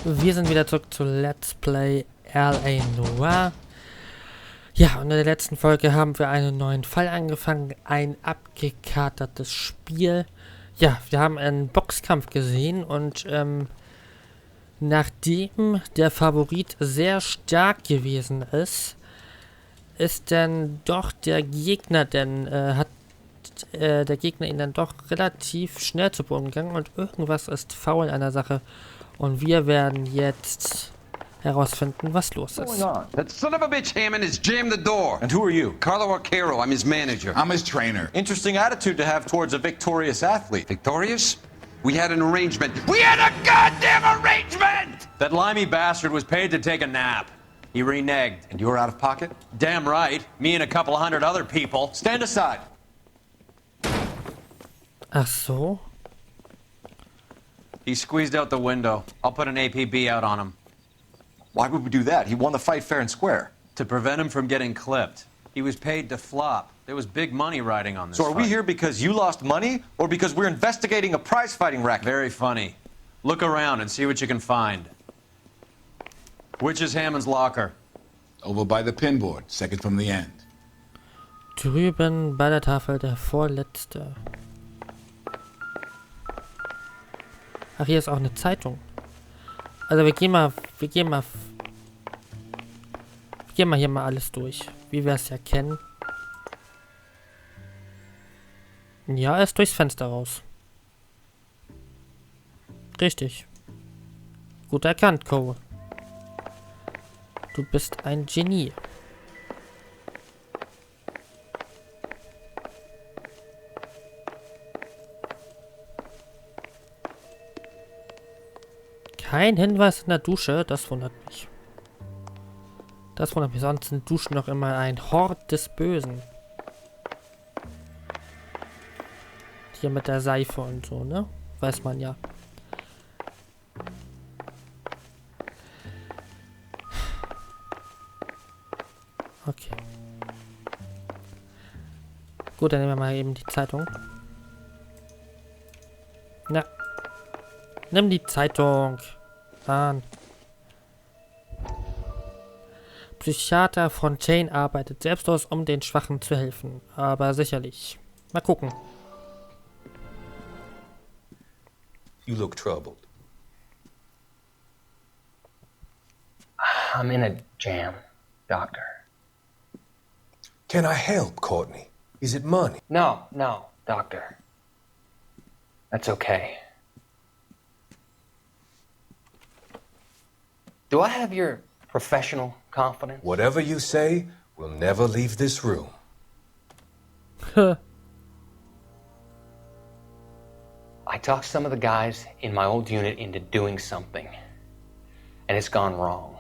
Wir sind wieder zurück zu Let's Play LA Noire. Ja, und in der letzten Folge haben wir einen neuen Fall angefangen, ein abgekartetes Spiel. Ja, wir haben einen Boxkampf gesehen und nachdem der Favorit sehr stark gewesen ist, ist dann doch der Gegner, hat der Gegner ihn dann doch relativ schnell zu Boden gegangen und irgendwas ist faul an der Sache. Und wir werden jetzt herausfinden, was los ist. That son of a bitch Hammond has jammed the door. And who are you? Carlo Arcaro, I'm his manager. I'm his trainer. Interesting attitude to have towards a victorious athlete. Victorious? We had an arrangement. We had a goddamn arrangement! That limey bastard was paid to take a nap. He reneged. And you're out of pocket? Damn right. Me and a couple of hundred other people. Stand aside. Ach so. He squeezed out the window. I'll put an APB out on him. Why would we do that? He won the fight fair and square. To prevent him from getting clipped. He was paid to flop. There was big money riding on this So are we fight. here because you lost money or because we're investigating a prize-fighting racket? Very funny. Look around and see what you can find. Which is Hammond's locker? Over by the pinboard, second from the end. Drüben bei der Tafel der vorletzte. Ach, hier ist auch eine Zeitung. Also wir gehen mal hier mal alles durch, wie wir es ja kennen. Ja, er ist durchs Fenster raus. Richtig. Gut erkannt, Cole. Du bist ein Genie. Kein Hinweis in der Dusche, das wundert mich. Das wundert mich, sonst sind Duschen noch immer ein Hort des Bösen. Hier mit der Seife und so, ne? Weiß man ja. Okay. Gut, dann nehmen wir mal eben die Zeitung. Na. Nimm die Zeitung. An. Psychiater Fontaine arbeitet selbstlos, um den Schwachen zu helfen. Aber sicherlich. Mal gucken. You look troubled. I'm in a jam, Doctor. Can I help, Courtney? Is it money? No, Doctor. That's okay. Do I have your professional confidence? Whatever you say, we'll never leave this room. I talked some of the guys in my old unit into doing something, and it's gone wrong.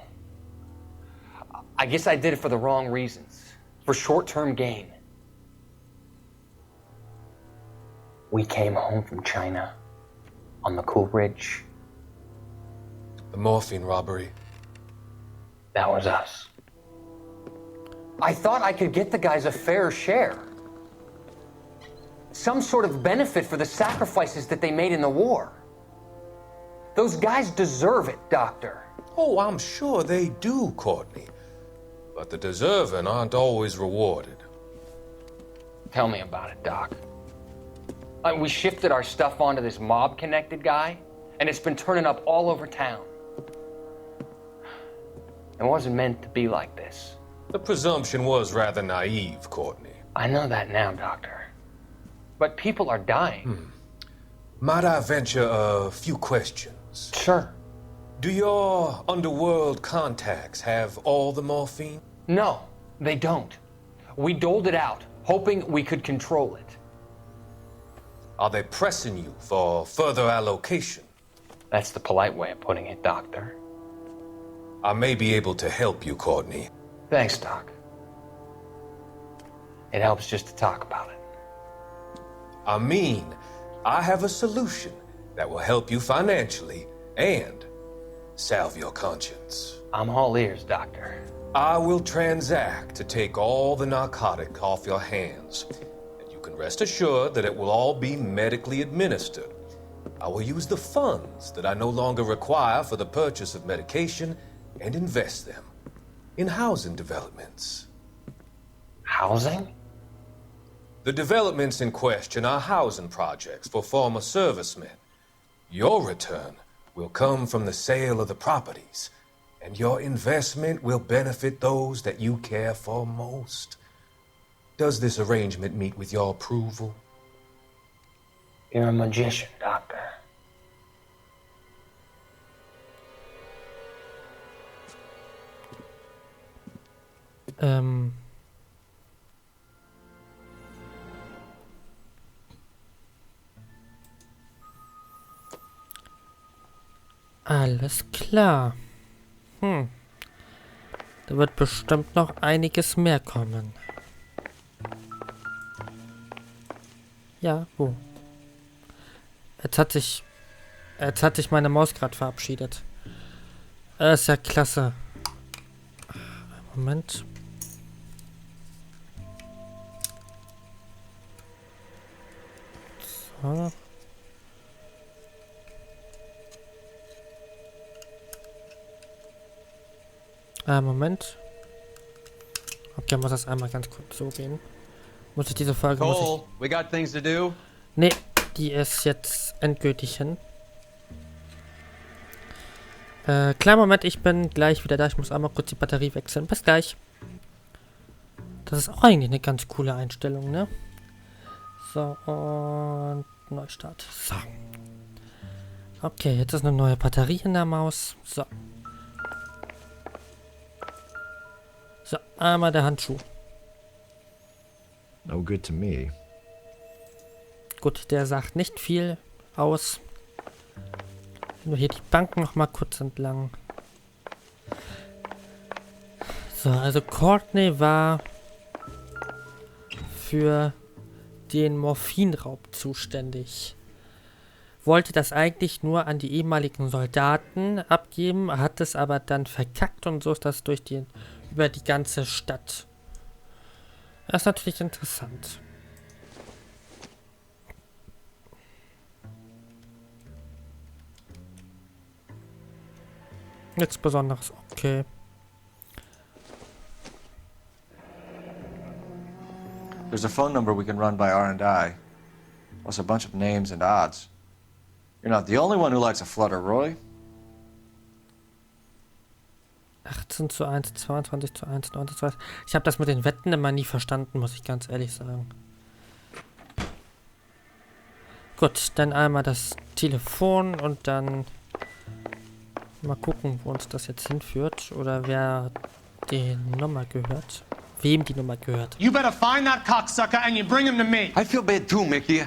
I guess I did it for the wrong reasons, for short-term gain. We came home from China on the Cool Ridge. The morphine robbery. That was us. I thought I could get the guys a fair share. Some sort of benefit for the sacrifices that they made in the war. Those guys deserve it, Doctor. Oh, I'm sure they do, Courtney. But the deserving aren't always rewarded. Tell me about it, Doc. We shifted our stuff onto this mob-connected guy, and it's been turning up all over town. It wasn't meant to be like this. The presumption was rather naive, Courtney. I know that now, Doctor. But people are dying. Might I venture a few questions? Sure. Do your underworld contacts have all the morphine? No, they don't. We doled it out, hoping we could control it. Are they pressing you for further allocation? That's the polite way of putting it, Doctor. I may be able to help you, Courtney. Thanks, Doc. It helps just to talk about it. I mean, I have a solution that will help you financially and salve your conscience. I'm all ears, Doctor. I will transact to take all the narcotic off your hands. And you can rest assured that it will all be medically administered. I will use the funds that I no longer require for the purchase of medication and invest them in housing developments. Housing? The developments in question are housing projects for former servicemen. Your return will come from the sale of the properties, and your investment will benefit those that you care for most. Does this arrangement meet with your approval? You're a magician, Doctor. Alles klar. Da wird bestimmt noch einiges mehr kommen. Ja, wo? Jetzt hat sich meine Maus gerade verabschiedet. Das ist ja klasse. Moment. So. Moment. Okay, muss das einmal ganz kurz so gehen. Muss ich diese Folge... Cole, we got things to do. Nee, die ist jetzt endgültig hin. Kleinen Moment, ich bin gleich wieder da. Ich muss einmal kurz die Batterie wechseln. Bis gleich. Das ist auch eigentlich eine ganz coole Einstellung, ne? So, und Neustart. So. Okay, jetzt ist eine neue Batterie in der Maus. So. So, einmal der Handschuh. No good to me. Gut, der sagt nicht viel aus. Nur hier die Bank noch mal kurz entlang. So, also Courtney war für den Morphinraub zuständig. Wollte das eigentlich nur an die ehemaligen Soldaten abgeben, hat es aber dann verkackt und so ist das über die ganze Stadt. Das ist natürlich interessant. Nichts Besonderes, okay. There's a phone number we can run by R&I. Plus a bunch of names and odds. You're not the only one who likes a flutter, Roy. 18:1, 22:1, 19:2. Ich habe das mit den Wetten immer nie verstanden, muss ich ganz ehrlich sagen. Gut, dann einmal das Telefon und dann mal gucken, wo uns das jetzt hinführt oder wer die Nummer gehört. Wem die Nummer gehört. You better find that cocksucker and you bring him to me. I feel bad too, Mickey.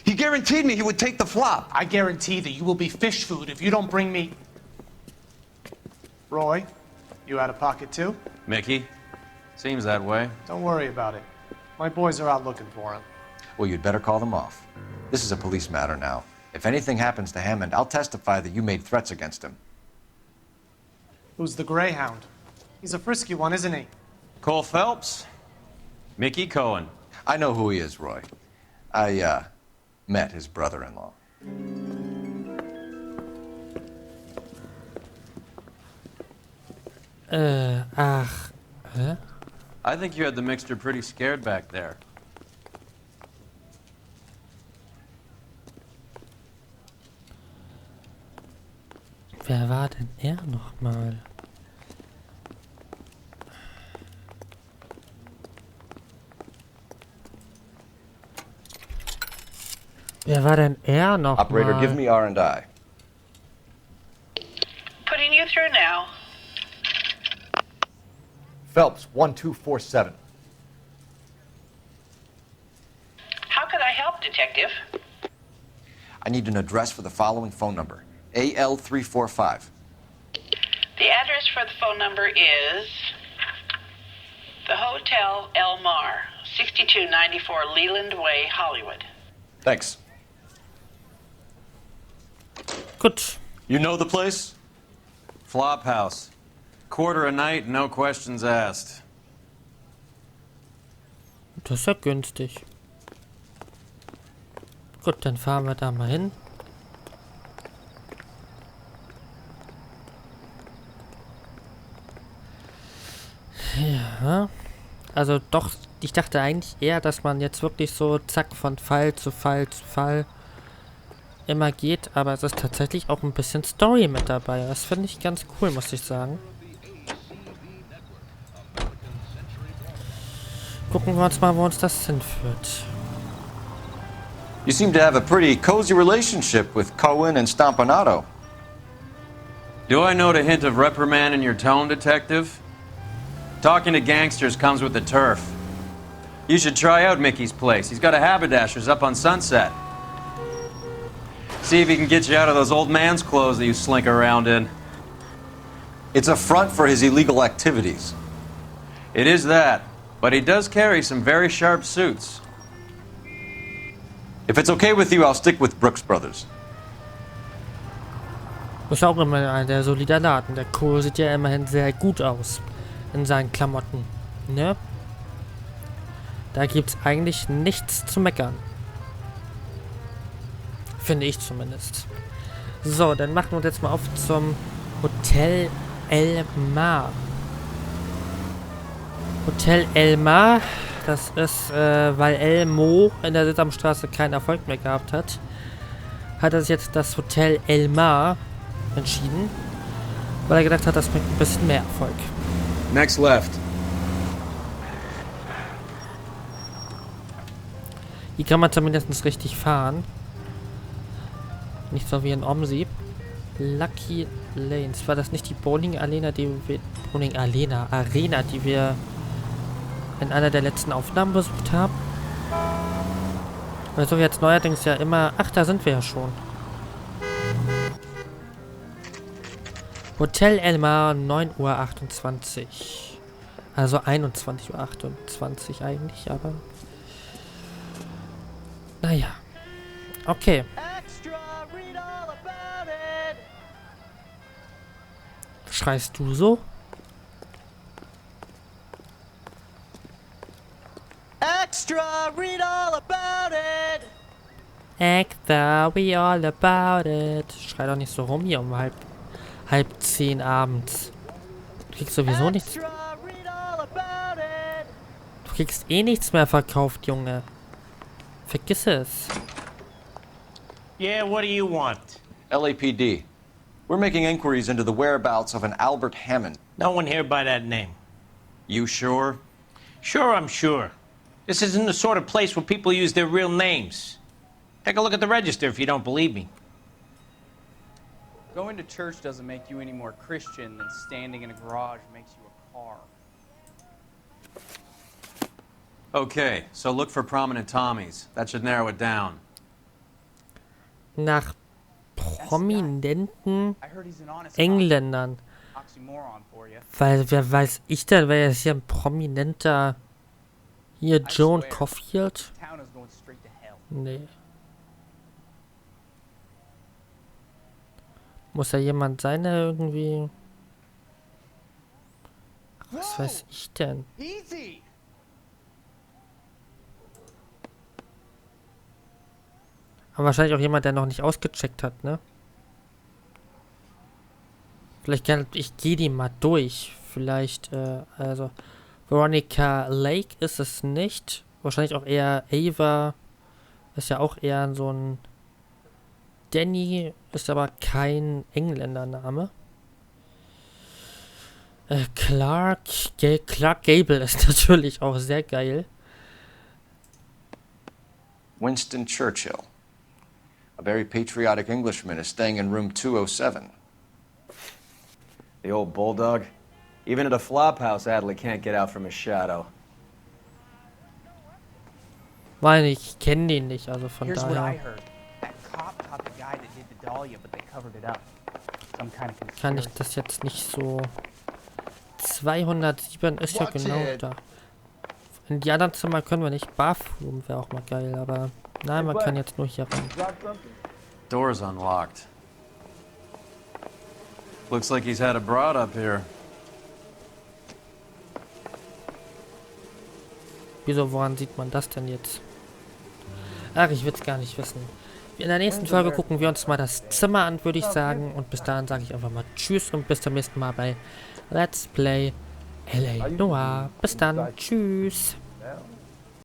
He guaranteed me he would take the flop. I guarantee that you will be fish food if you don't bring me... Roy, you out of pocket too? Mickey? Seems that way. Don't worry about it. My boys are out looking for him. Well, you'd better call them off. This is a police matter now. If anything happens to Hammond, I'll testify that you made threats against him. Who's the Greyhound? He's a frisky one, isn't he? Cole Phelps? Mickey Cohen. I know who he is, Roy. I, met his brother-in-law. Ach. Hä? I think you had the mixture pretty scared back there. Wer war denn er nochmal? Wer war denn er nochmal? Operator, give me R&I. Putting you through now. Phelps, 1247. How could I help, Detective? I need an address for the following phone number. AL345. The address for the phone number is the Hotel El Mar, 6294 Leland Way, Hollywood. Thanks. Gut. You know the place? Flophouse. Quarter a night, no questions asked. Das ist ja günstig. Gut, dann fahren wir da mal hin. Ja. Also doch, ich dachte eigentlich eher, dass man jetzt wirklich so zack von Fall zu Fall zu Fall immer geht, aber es ist tatsächlich auch ein bisschen Story mit dabei. Das finde ich ganz cool, muss ich sagen. Gucken wir uns mal, wo uns das hinführt. You seem to have a pretty cozy relationship with Cohen and Stompanato. Do I note a hint of reprimand in your tone, Detective? Talking to gangsters comes with the turf. You should try out Mickey's place. He's got a haberdasher's up on Sunset. See if he can get you out of those old man's clothes that you slink around in. It's a front for his illegal activities. It is that, but he does carry some very sharp suits. If it's okay with you, I'll stick with Brooks Brothers. Ist auch immer ein der solider Laden. Der Kohl sieht ja immerhin sehr gut aus in seinen Klamotten. Ne? Da gibt's eigentlich nichts zu meckern. Finde ich zumindest. So, dann machen wir uns jetzt mal auf zum Hotel El Mar. Hotel El Mar, das ist, weil El Mo in der Sesamstraße keinen Erfolg mehr gehabt hat, hat er sich jetzt das Hotel El Mar entschieden, weil er gedacht hat, das bringt ein bisschen mehr Erfolg. Next left. Hier kann man zumindest richtig fahren. Nicht so wie in Omsi. Lucky Lanes. War das nicht die Bowling-Arena, die wir in einer der letzten Aufnahmen besucht haben? Weil so jetzt neuerdings ja immer... Ach, da sind wir ja schon. Hotel El Mar, 9:28 Uhr. Also 21:28 Uhr eigentlich, aber... Naja. Okay. Schreist du so? Extra, read all about it. Extra, we all about it. Schrei doch nicht so rum hier um halb 10 abends. Du kriegst sowieso nichts. Du kriegst eh nichts mehr verkauft, Junge. Vergiss es. Yeah, what do you want? LAPD. We're making inquiries into the whereabouts of an Albert Hammond. No one here by that name. You sure? Sure, I'm sure. This isn't the sort of place where people use their real names. Take a look at the register if you don't believe me. Going to church doesn't make you any more Christian than standing in a garage makes you a car. Okay, so look for prominent Tommies. That should narrow it down. Nach prominenten Engländern. Weil, wer weiß ich denn, wer ist hier ein prominenter... Hier, Joan Caulfield? Nee. Muss ja jemand sein, der irgendwie... Was weiß ich denn? Aber wahrscheinlich auch jemand, der noch nicht ausgecheckt hat, ne? Vielleicht kann ich gehe die mal durch. Vielleicht, also Veronica Lake ist es nicht. Wahrscheinlich auch eher Ava. Ist ja auch eher so ein Danny, ist aber kein Engländername. Clark Gable ist natürlich auch sehr geil. Winston Churchill. A very patriotic Englishman is staying in room 207. The old bulldog. Even at a flop house, Adley can't get out from his shadow. Weil ich kenne den nicht, also von Here's what I daher heard. That cop caught the guy that did the Dahlia, but they covered it up. Some kind of kann ich conspiracy. das jetzt nicht so... 207 ist ja genau da. In die anderen Zimmer können wir nicht. Bathroom wäre auch mal geil, aber... Nein, man kann jetzt nur hier rein. Door's unlocked. Looks like he's had a broad up here. Wieso, woran sieht man das denn jetzt? Ach, ich will es gar nicht wissen. In der nächsten Folge gucken wir uns mal das Zimmer an, würde ich sagen. Und bis dahin sage ich einfach mal Tschüss und bis zum nächsten Mal bei Let's Play LA Noire. Bis dann. Tschüss.